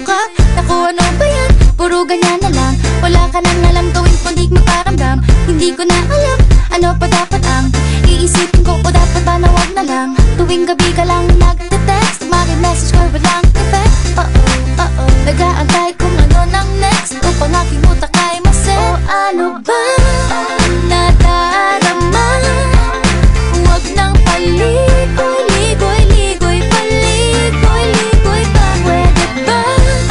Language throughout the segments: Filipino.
ka? Naku, ano ba yan? Puro ganyan na lang. Wala ka nang alam gawin kundi magparamdam. Hindi ko na alam, ano pa dapat ang iisipin ko o dapat ba na wag na lang. Tuwing gabi ka lang nagte-text, message ko walang effect. Nag-aantay kung ano nang next upang aking utak ay maset. O ano ba nadarama? Huwag nang paligoy-ligoy, paligoy-ligoy pa. Pwede ba?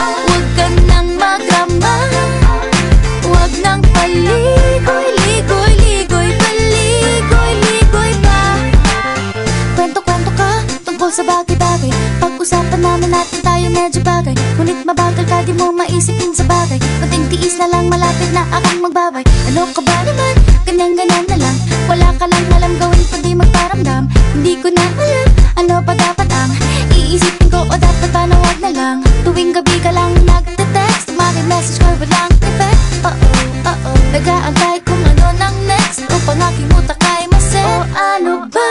Huwag ka nang magrama. Huwag nang paligoy-ligoy, paligoy-ligoy pa. Kwento-kwento ka tungkol sa bagay-bagay. Pag-usapan namin natin tayo medyo bagay. Ngunit mabagal ka, di mo maisipin sa bagay. Kunting tiis na lang, malapit na akong magbabay. Ano ka ba naman? Ganyan-ganyan na lang. Wala ka lang alam gawin kundi magparamdam. Hindi ko na alam, ano pa dapat ang iisipin ko o dapat ba na wag na lang. Tuwing gabi ka lang nagte-text, message ko walang effect. Nag-aantay kung ano nang next upang aking utak ay maset. O ano ba